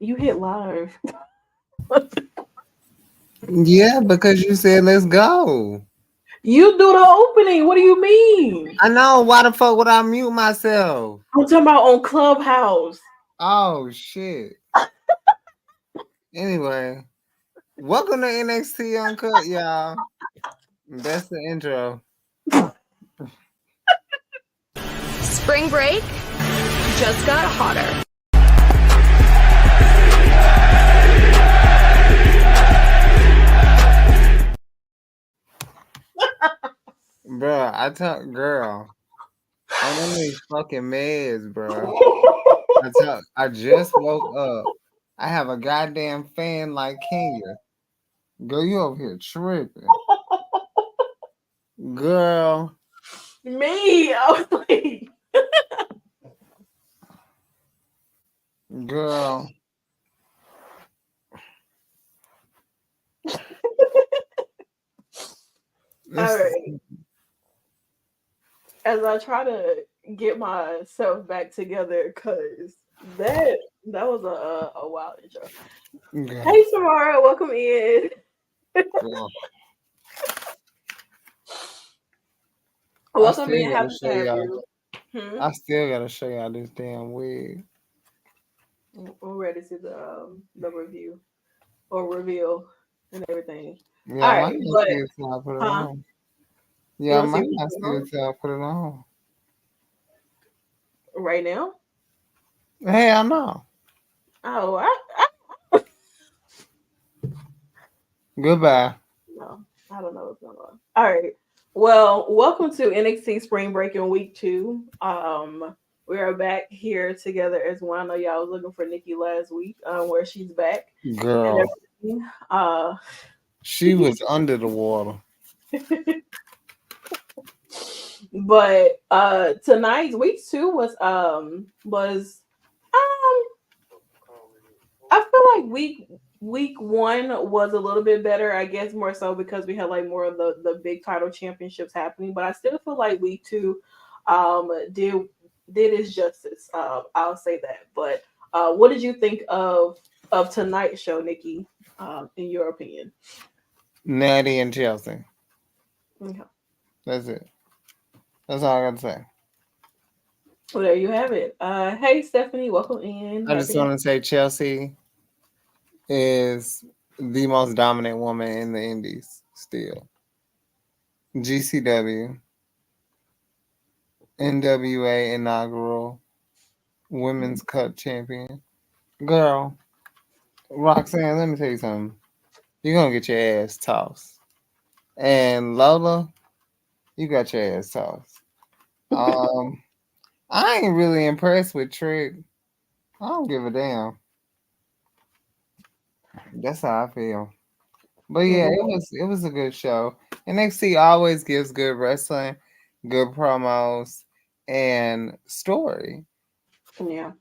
You hit live. Yeah, because you said let's go. You do the opening. What do you mean? I know. Why the fuck would I mute myself? I'm talking about on Clubhouse. Oh shit. Anyway, welcome to NXT Uncut, y'all. That's the intro. Spring break just got hotter. Bro, I talk girl. I'm on these fucking meds, bro. I just woke up. I have a goddamn fan like Kenya. Girl, you over here tripping. Girl, Me. I was like, girl. all This is right. As I try to get myself back together, cause that was a wild intro. girl. Hey, Samara, welcome in. Girl. I Welcome still in. gotta Happy to show have y'all. you. Hmm? I still gotta show y'all this damn wig. We're ready to the review or reveal and everything. Yeah, All I right, might not but see it till I put it huh? on. You Yeah, I want to see might what's not going see it on till I put it on. right now? Hell no. Oh, Goodbye. no, I don't know what's going on. All right. Well, welcome to NXT Spring Break in week 2. We are back here together as one. I know y'all was looking for Nikki last week, where she's back and Girl. everything. Uh, She was under the water. but tonight's week 2 was I feel like week 1 was a little bit better. I guess more so because we had like more of the big title championships happening. But I still feel like week 2 did its justice. I'll say that. But what did you think of tonight's show, Nikki? In your opinion? Natty and Chelsea. Okay. That's it. That's all I gotta say. Well, there you have it. Hey Stephanie, welcome in. I just Happy. want to say Chelsea is the most dominant woman in the Indies still. GCW, NWA inaugural Women's Cup champion. Girl, Roxanne, let me tell you something. You're gonna get your ass tossed. And Lola, you got your ass tossed. Um, I ain't really impressed with Trick. I don't give a damn. That's how I feel. But yeah, it was a good show. NXT always gives good wrestling, good promos, and story. Yeah.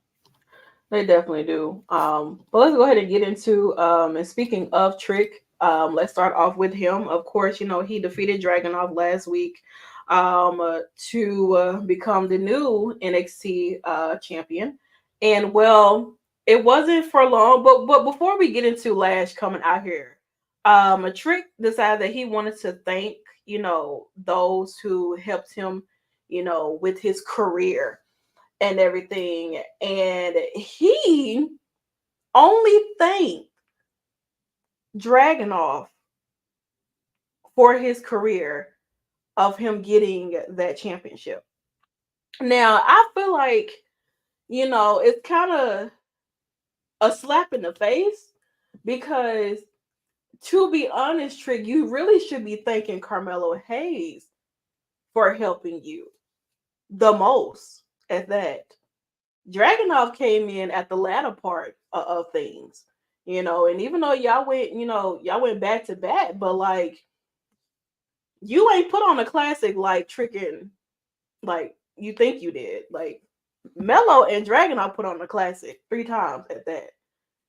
They definitely do. But let's go ahead and get into and speaking of Trick, let's start off with him. Of course, you know, he defeated Dragunov last week to become the new NXT champion. And well, it wasn't for long, but before we get into Lash coming out here, Trick decided that he wanted to thank, you know, those who helped him, you know, with his career and everything. And he only thanked Dragunov for his career of him getting that championship. Now, I feel like, you know, it's kind of a slap in the face because, to be honest, Trick, you really should be thanking Carmelo Hayes for helping you the most at that. Dragunov came in at the latter part of things, you know, and even though y'all went, you know, y'all went back to back, but like you ain't put on a classic like tricking like you think you did. Like Mello and Dragunov put on a classic 3 times at that.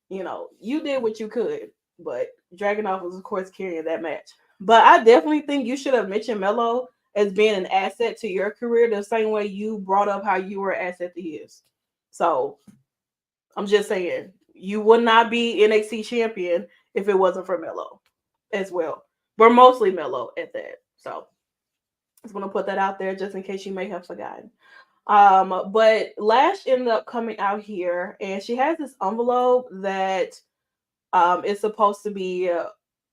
You know, you did what you could, but Dragunov was of course carrying that match. But I definitely think you should have mentioned Mello as being an asset to your career the same way you brought up how you were an asset to his. So I'm just saying, you would not be NXT champion if it wasn't for Melo as well. But mostly Melo at that. So I just want to put that out there just in case you may have forgotten. But Lash ended up coming out here, and she has this envelope that is supposed to be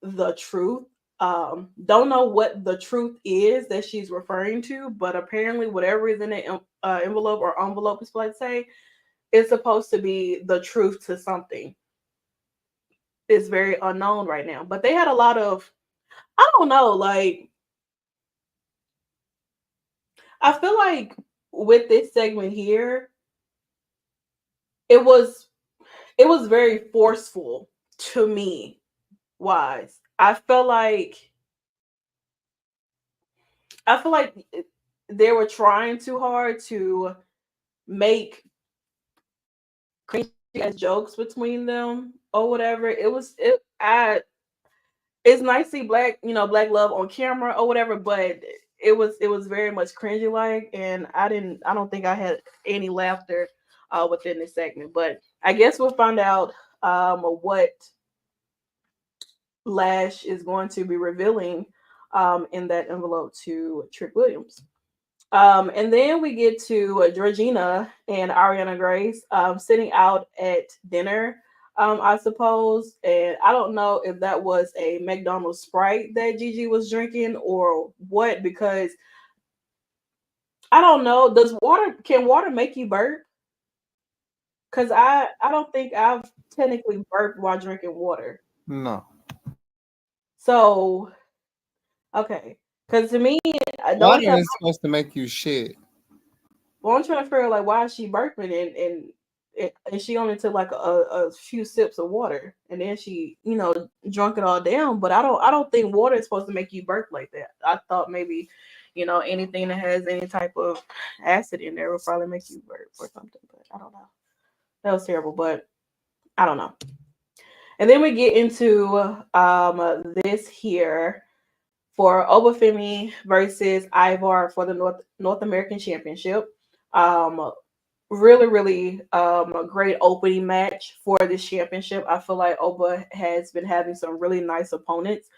the truth. Don't know what the truth is that she's referring to, but apparently whatever is in the envelope or envelope is let's say, it's supposed to be the truth to something. It's very unknown right now. But they had a lot of, I don't know, like I feel like with this segment here, it was it was very forceful to me wise. I feel like they were trying too hard to make cringy as jokes between them or whatever. It's nice to see black love on camera or whatever, but it was very much cringy like, and I don't think I had any laughter within this segment. But I guess we'll find out what Lash is going to be revealing in that envelope to Trick Williams. And then we get to Georgina and Ariana Grace sitting out at dinner, I suppose. And I don't know if that was a McDonald's Sprite that Gigi was drinking or what, because I don't know. Can water make you burp? Because I don't think I've technically burped while drinking water. No. So, okay. Because to me, the only Water time is supposed to make you shit. Well, I'm trying to figure out like why is she burping and she only took like a few sips of water and then she drunk it all down. But I don't think water is supposed to make you burp like that. I thought maybe anything that has any type of acid in there will probably make you burp or something. But I don't know. That was terrible. But I don't know. And then we get into this here for Obafemi versus Ivar for the North American Championship. Um, really, really a great opening match for this championship. I feel like Oba has been having some really nice opponents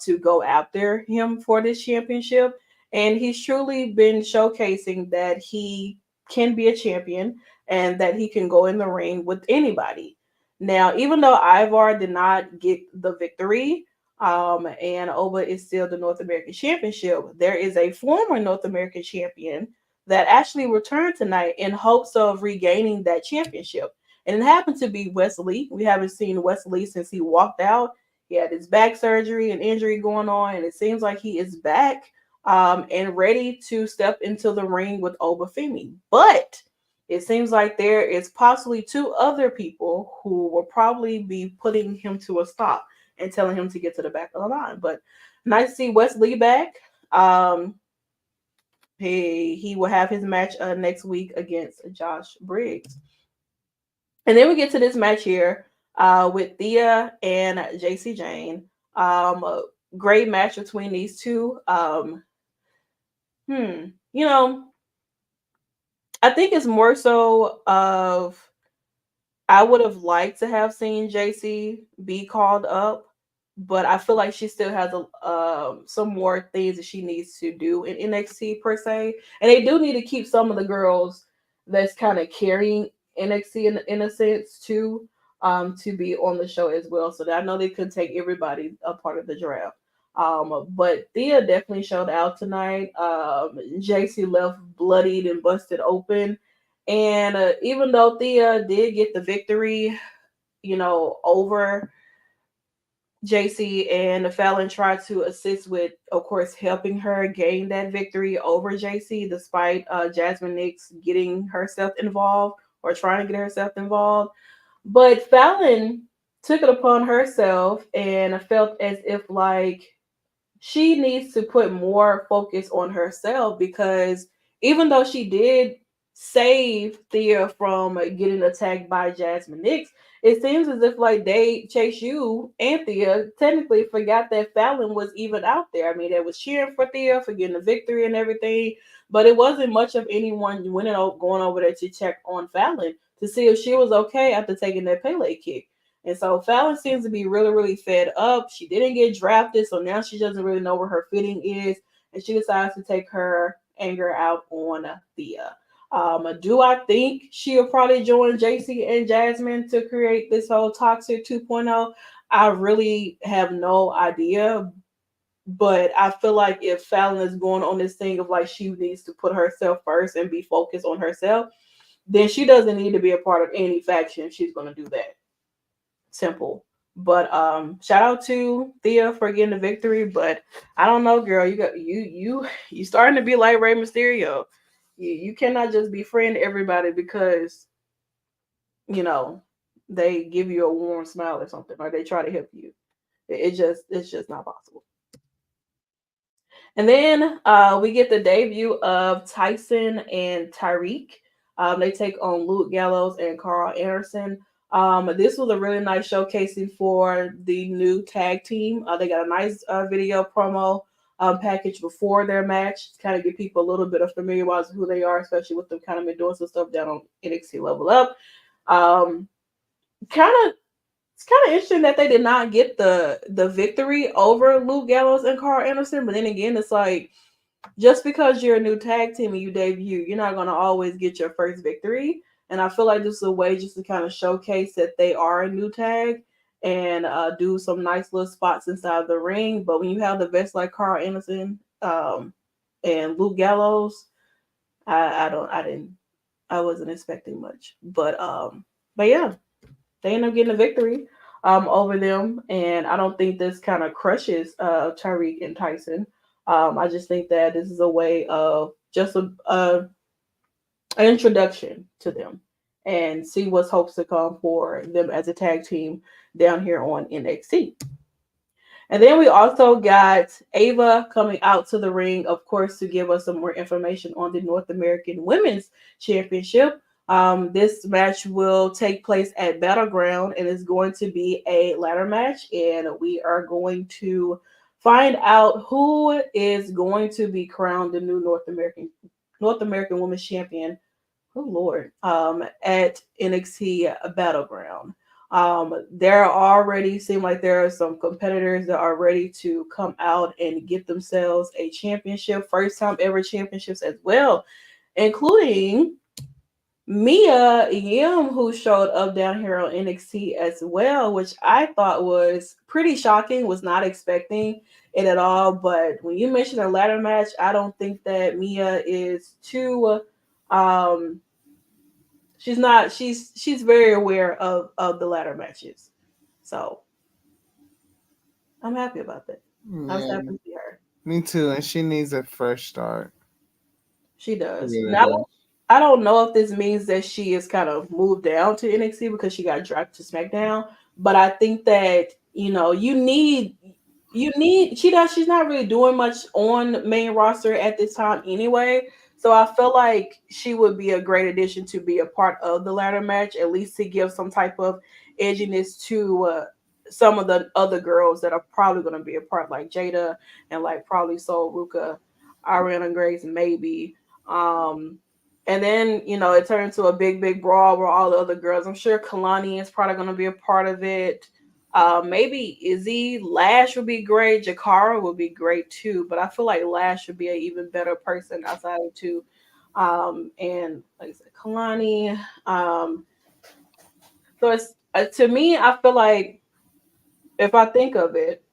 to go after him for this championship. And he's truly been showcasing that he can be a champion and that he can go in the ring with anybody. Now, even though Ivar did not get the victory, and Oba is still the North American Championship, there is a former North American champion that actually returned tonight in hopes of regaining that championship. And it happened to be Wesley. We haven't seen Wesley since he walked out. He had his back surgery and injury going on, and it seems like he is back and ready to step into the ring with Obafemi. But it seems like there is possibly two other people who will probably be putting him to a stop and telling him to get to the back of the line. But nice to see Wesley back. He will have his match next week against Josh Briggs. And then we get to this match here with Thea and JC Jane. A great match between these two. I think it's more so of I would have liked to have seen JC be called up, but I feel like she still has some more things that she needs to do in NXT per se, and they do need to keep some of the girls that's kind of carrying NXT in a sense too, to be on the show as well. So that I know they couldn't take everybody a part of the draft. But Thea definitely showed out tonight. JC left bloodied and busted open. And even though Thea did get the victory, over JC, and Fallon tried to assist with, of course, helping her gain that victory over JC, despite Jasmine Nix getting herself involved or trying to get herself involved. But Fallon took it upon herself and felt as if like she needs to put more focus on herself, because even though she did save Thea from getting attacked by Jasmine Nix, it seems as if like they Chase You and Thea technically forgot that Fallon was even out there. I mean, they was cheering for Thea for getting the victory and everything, but it wasn't much of anyone going over there to check on Fallon to see if she was okay after taking that Pele kick. And so Fallon seems to be really, really fed up. She didn't get drafted, so now she doesn't really know where her fitting is, and she decides to take her anger out on Thea. Do I think she'll probably join JC and Jasmine to create this whole Toxic 2.0? I really have no idea, but I feel like if Fallon is going on this thing of like she needs to put herself first and be focused on herself, then she doesn't need to be a part of any faction. She's going to do that. Simple. But shout out to Thea for getting the victory. But I don't know, girl. You starting to be like Rey Mysterio. You cannot just befriend everybody because you know they give you a warm smile or something, or they try to help you. It's just not possible. And then we get the debut of Tyson and Tyreek. They take on Luke Gallows and Carl Anderson. This was a really nice showcasing for the new tag team. They got a nice video promo package before their match to kind of give people a little bit of familiarize who they are, especially with them kind of been doing some stuff down on NXT Level Up. Um, kind of it's kind of interesting that they did not get the victory over Luke Gallows and Carl Anderson, but then again, it's like just because you're a new tag team and you debut, you're not gonna always get your first victory. And I feel like this is a way just to kind of showcase that they are a new tag and do some nice little spots inside the ring. But when you have the vets like Carl Anderson and Luke Gallows, I wasn't expecting much. But yeah, they end up getting a victory over them, and I don't think this kind of crushes Tyreek and Tyson. I just think that this is a way of just an introduction to them and see what's hopes to come for them as a tag team down here on NXT. And then we also got Ava coming out to the ring, of course, to give us some more information on the North American Women's Championship. This match will take place at Battleground and is going to be a ladder match. And we are going to find out who is going to be crowned the new North American Women's Champion. Oh Lord, at NXT Battleground. There already seem like there are some competitors that are ready to come out and get themselves a championship, first time ever championships as well, including Mia Yim, who showed up down here on NXT as well, which I thought was pretty shocking, was not expecting it at all. But when you mention a ladder match, I don't think that Mia is too she's very aware of the ladder matches. So I'm happy about that. I was Yeah, happy to see her. me too. And she needs a fresh start. She She does. really Now does. I don't know if this means that she is kind of moved down to NXT because she got dropped to SmackDown, but I think that you need she's not really doing much on main roster at this time anyway. So I feel like she would be a great addition to be a part of the ladder match, at least to give some type of edginess to some of the other girls that are probably going to be a part, like Jada and like probably Sol Ruka, Ariana Grace, maybe. Um, and then it turned into a big brawl with all the other girls. I'm sure Kalani is probably going to be a part of it. Maybe Izzy, Lash would be great. Jakara would be great too, but I feel like Lash would be an even better person outside of two. And like I said, Kalani. So it's to me, I feel like if I think of it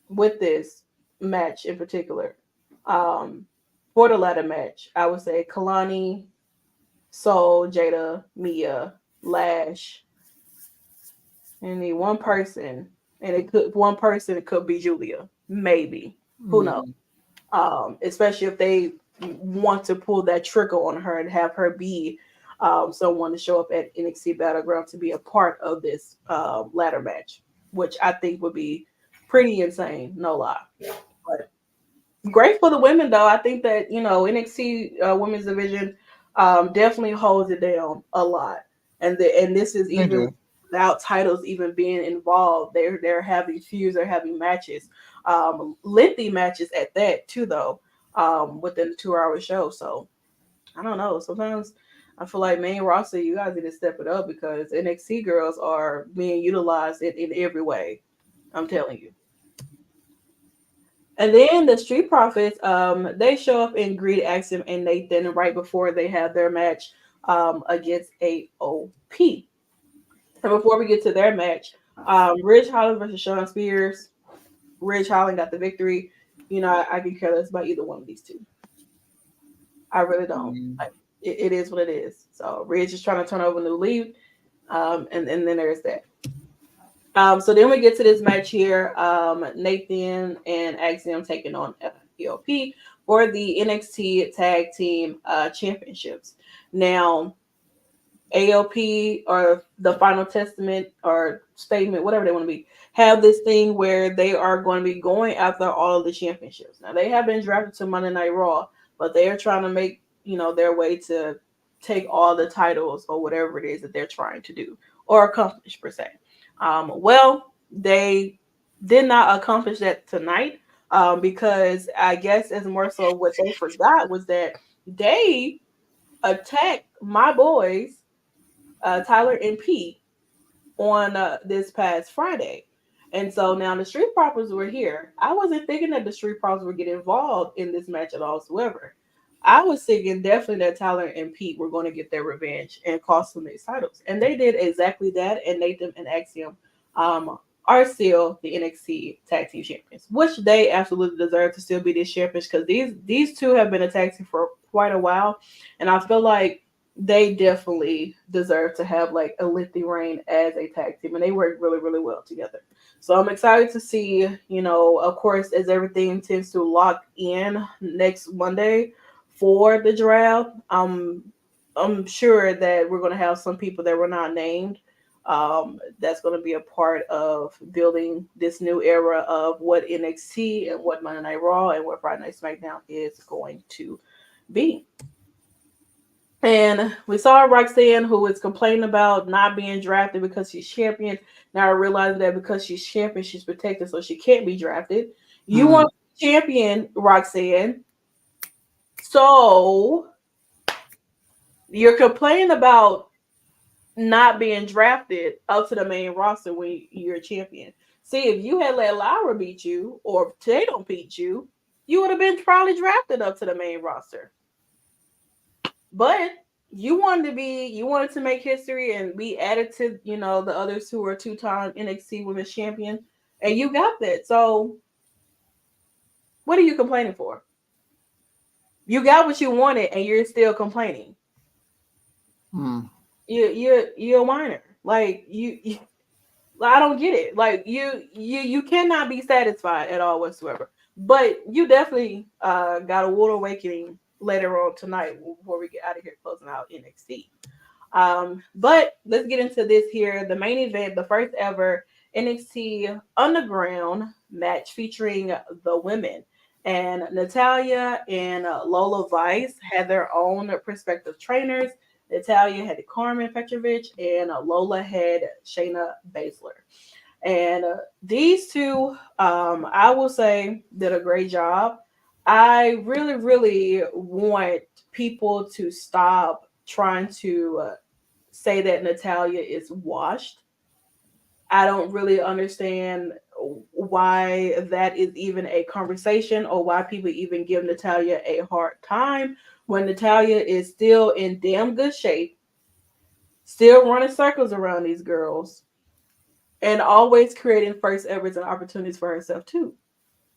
with this match in particular, um, for the ladder match, I would say Kalani, Soul, Jada, Mia, Lash, and the one person, and it could be Julia, maybe. Who knows? Mm. Especially if they want to pull that trigger on her and have her be someone to show up at NXT Battleground to be a part of this ladder match, which I think would be pretty insane, no lie. But great for the women, though. I think that NXT Women's Division definitely holds it down a lot, and this is They even do. without titles even being involved. They're having feuds, they're having matches, lengthy matches at that too, though, within the 2-hour show. So I don't know. Sometimes I feel like main roster, you guys need to step it up because NXT girls are being utilized in every way. I'm telling you. And then the Street Profits, they show up and greet Axiom and Nathan right before they have their match against AOP. And before we get to their match, Ridge Holland versus Shawn Spears. Ridge Holland got the victory. You know, I can care less about either one of these two. I really don't. Mm. It is what it is. So Ridge is trying to turn over a new leaf. And then there's that. So then we get to this match here. Nathan and Axiom taking on ELP for the NXT Tag Team Championships. Now, ALP or the Final Testament or statement, whatever they want to be, have this thing where they are going to be going after all of the championships. Now they have been drafted to Monday Night Raw, but they are trying to make their way to take all the titles or whatever it is that they're trying to do or accomplish per se. Well, they did not accomplish that tonight because I guess as more so what they forgot was that they attacked my boys Tyler and Pete on this past Friday. And so now the Street Profits were here. I wasn't thinking that the Street Profits would get involved in this match at all whatsoever. I was thinking definitely that Tyler and Pete were going to get their revenge and cost them these titles. And they did exactly that. And Nathan and Axiom are still the NXT Tag Team Champions, which they absolutely deserve to still be these champions because these two have been a tag team for quite a while. And I feel like they definitely deserve to have like a lengthy reign as a tag team, and they work really, really well together. So I'm excited to see, of course, as everything tends to lock in next Monday for the draft. I'm sure that we're going to have some people that were not named. That's going to be a part of building this new era of what NXT and what Monday Night Raw and what Friday Night SmackDown is going to be. And we saw Roxanne, who is complaining about not being drafted because she's champion. Now I realize that because she's champion, she's protected, so she can't be drafted. You want champion, Roxanne. So you're complaining about not being drafted up to the main roster when you're a champion. See, if you had let Lyra beat you or Tatum beat you, you would have been probably drafted up to the main roster. But you wanted to make history and be added to, the others who are two-time NXT Women's Champion, and you got that. So what are you complaining for? You got what you wanted, and you're still complaining. You're a whiner. Like you I don't get it. Like you cannot be satisfied at all whatsoever. But you definitely got a water awakening later on tonight before we get out of here closing out NXT. But let's get into this here. The main event, the first ever NXT Underground match featuring the women. And Natalya and Lola Vice had their own prospective trainers. Natalya had Carmen Petrovic and Lola had Shayna Baszler. And these two, I will say, did a great job. I really, really want people to stop trying to say that Natalya is washed. I don't really understand why that is even a conversation or why people even give Natalya a hard time when Natalya is still in damn good shape, still running circles around these girls, and always creating first evers and opportunities for herself too.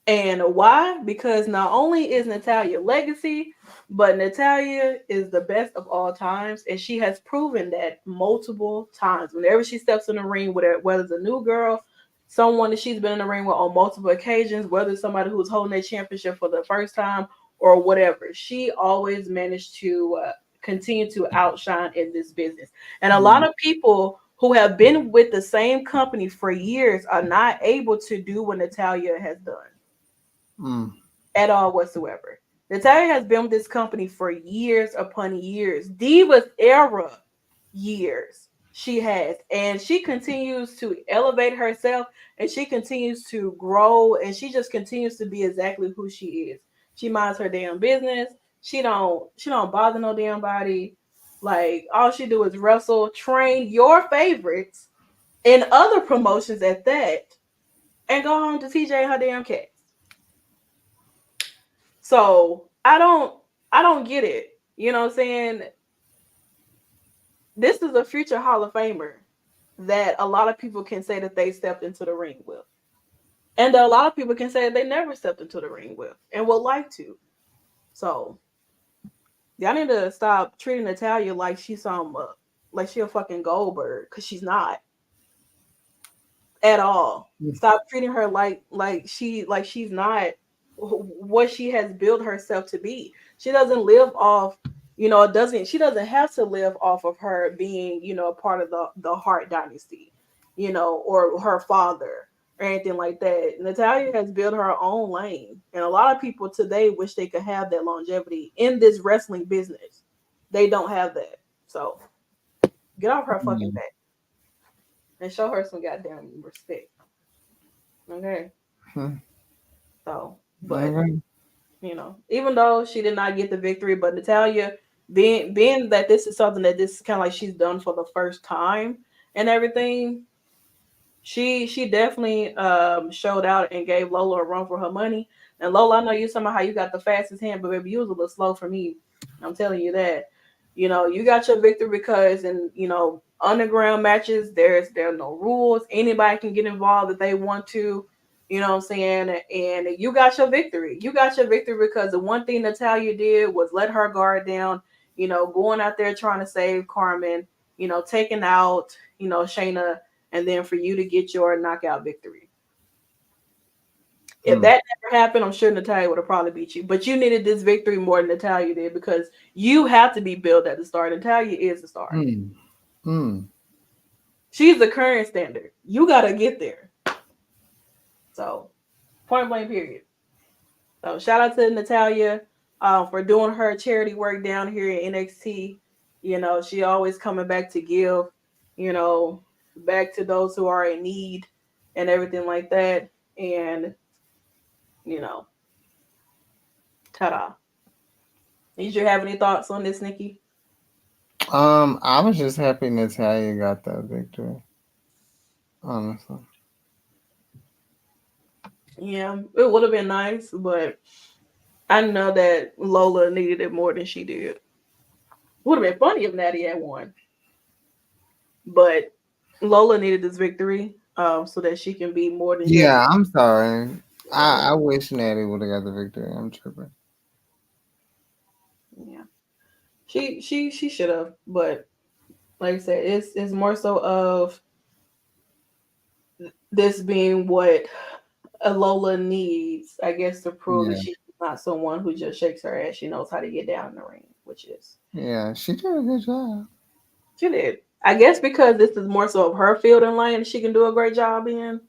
And why? Because not only is Natalya legacy, but Natalya is the best of all times, and she has proven that multiple times. Whenever she steps in the ring, whether it's a new girl, someone that she's been in the ring with on multiple occasions, whether it's somebody who's holding their championship for the first time or whatever, she always managed to continue to outshine in this business. And a lot of people who have been with the same company for years are not able to do what Natalya has done. At all whatsoever. Natalya has been with this company for years upon years. Divas era years she has. And she continues to elevate herself and she continues to grow and she just continues to be exactly who she is. She minds her damn business. She don't bother no damn body. Like all she do is wrestle, train your favorites in other promotions at that, and go home to TJ and her damn cats. So I don't get it. You know what I'm saying? This is a future Hall of Famer that a lot of people can say that they stepped into the ring with. And a lot of people can say they never stepped into the ring with and would like to. So y'all need to stop treating Natalia like she's some like she a fucking Goldberg, because she's not at all. Stop treating her like she's not what she has built herself to be. She doesn't live off, she doesn't have to live off of her being, a part of the Hart dynasty, or her father or anything like that. Natalia has built her own lane, and a lot of people today wish they could have that longevity in this wrestling business. They don't have that. So get off her fucking back and show her some goddamn respect. Okay. So, but even though she did not get the victory, but Natalia, being that this is something that this is kind of like she's done for the first time and everything, she definitely showed out and gave Lola a run for her money. And Lola, I know you somehow you got the fastest hand, but baby, you was a little slow for me. I'm telling you that. You got your victory because in underground matches, there are no rules. Anybody can get involved if they want to. You know what I'm saying? And you got your victory. You got your victory because the one thing Natalia did was let her guard down. Going out there trying to save Carmen. Taking out Shayna, and then for you to get your knockout victory. If that never happened, I'm sure Natalia would have probably beat you. But you needed this victory more than Natalia did because you have to be built at the start. Natalia is the star. She's the current standard. You got to get there. So, point blank, period. So, shout out to Natalia for doing her charity work down here in NXT. She always coming back to give, back to those who are in need and everything like that. And ta-da. Did you have any thoughts on this, Nikki? I was just happy Natalia got that victory. Honestly. Yeah, it would have been nice, but I know that Lola needed it more than she did. Would have been funny if Natty had won, but Lola needed this victory so that she can be more than Yeah, just. I'm sorry. I wish Natty would have got the victory. I'm tripping. Yeah, she should have, but like I said, it's more so of this being what Lola needs, I guess, to prove that Yeah. she's not someone who just shakes her ass. She knows how to get down in the ring, which is Yeah, she did a good job. she did. I guess because this is more so of her field and lane, she can do a great job in.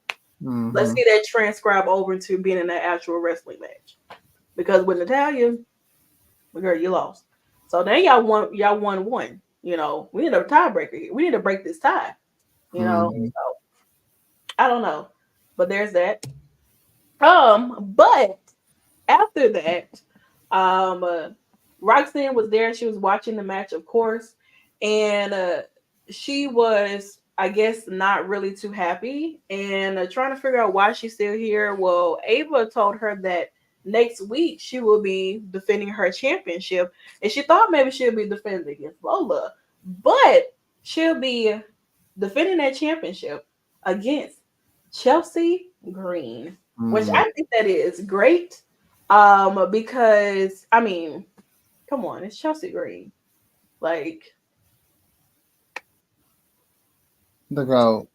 Let's see that transcribe over to being in that actual wrestling match. Because with Natalia, girl, you lost. So then y'all won one. We need a tiebreaker here. We need to break this tie. So I don't know. But there's that. But after that, Roxanne was there. She was watching the match, of course, and she was, I guess, not really too happy and trying to figure out why she's still here. Well, Ava told her that next week she will be defending her championship, and she thought maybe she'll be defending against Lola, but she'll be defending that championship against Chelsea Green, which I think that is great. Because I mean, come on, it's Chelsea Green. Like, The GOAT.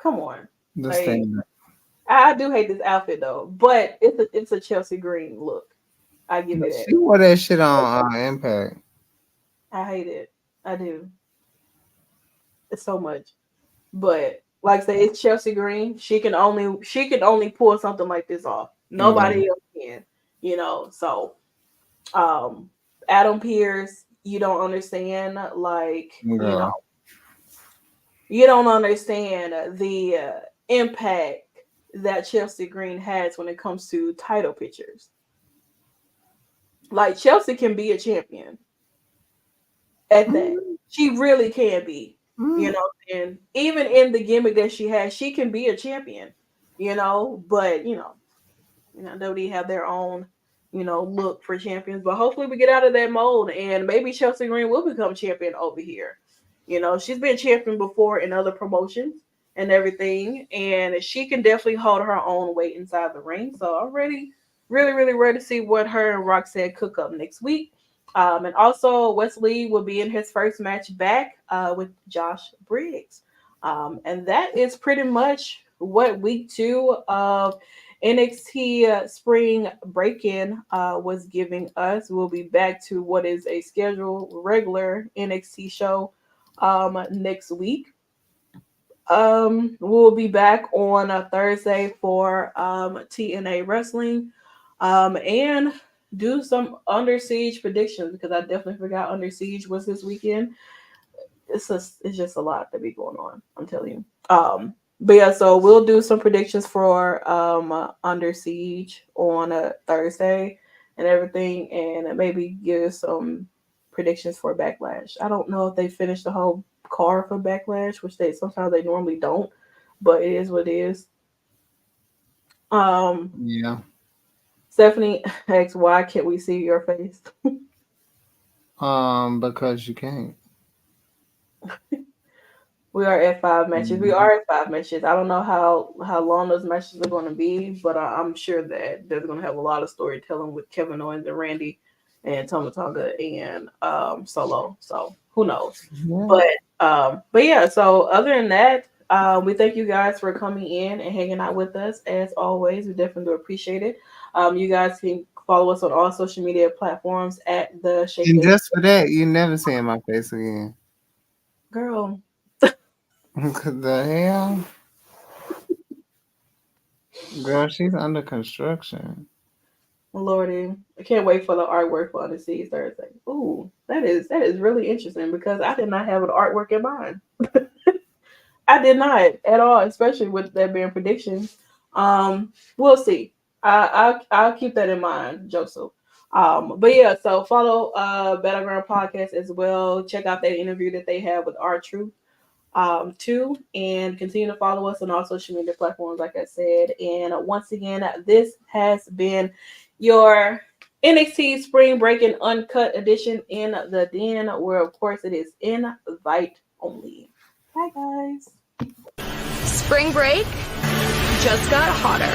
come on. The Like, standard. I do hate this outfit though, but it's a Chelsea Green look. I give you that. She wore that shit on Impact. I hate it. I do. It's so much. But like I say, it's Chelsea Green. She can only pull something like this off. Nobody else can. So Adam Pierce, you don't understand, like, Girl. you don't understand the impact that Chelsea Green has when it comes to title pictures. Like, Chelsea can be a champion. at that. She really can be, Mm. and even in the gimmick that she has, she can be a champion, but WWE have their own, look for champions. But hopefully we get out of that mold and maybe Chelsea Green will become champion over here. She's been champion before in other promotions and everything, and she can definitely hold her own weight inside the ring. So I'm ready, really, really ready to see what her and Roxanne cook up next week. And also, Wesley will be in his first match back with Josh Briggs. And that is pretty much what week 2 of NXT Spring Break-In was giving us. We'll be back to what is a scheduled regular NXT show next week. We'll be back on a Thursday for TNA Wrestling and do some Under Siege predictions because I definitely forgot Under Siege was this weekend. It's just a lot to be going on. I'm telling you. But yeah, so we'll do some predictions for Under Siege on a Thursday and everything, and maybe give some predictions for Backlash. I don't know if they finished the whole card for Backlash, which they sometimes they normally don't, but it is what it is. Yeah. Stephanie asks, "Why can't we see your face?" Because you can't. We are at 5 matches. We Mhm. are at 5 matches. I don't know how long those matches are going to be, but I'm sure that they're going to have a lot of storytelling with Kevin Owens and Randy and Tama Tonga and Solo. So who knows? Yeah. But yeah. So other than that, we thank you guys for coming in and hanging out with us. As always, we definitely do appreciate it. You guys can follow us on all social media platforms at the Shake And Den. just for that, you never see my face again. Girl, The hell? Girl, she's under construction. Lordy, I can't wait for the artwork for the Seas Thursday. Ooh, that is really interesting because I did not have an artwork in mind. I did not at all, especially with that being predictions. We'll see. I'll keep that in mind, Joseph. But yeah, so follow Battleground Podcast as well. Check out that interview that they have with R Truth too, and continue to follow us on all social media platforms, like I said. And once again, this has been your NXT Spring Break-In Uncut edition in the Den, where of course it is invite only. Bye, guys. Spring break just got hotter.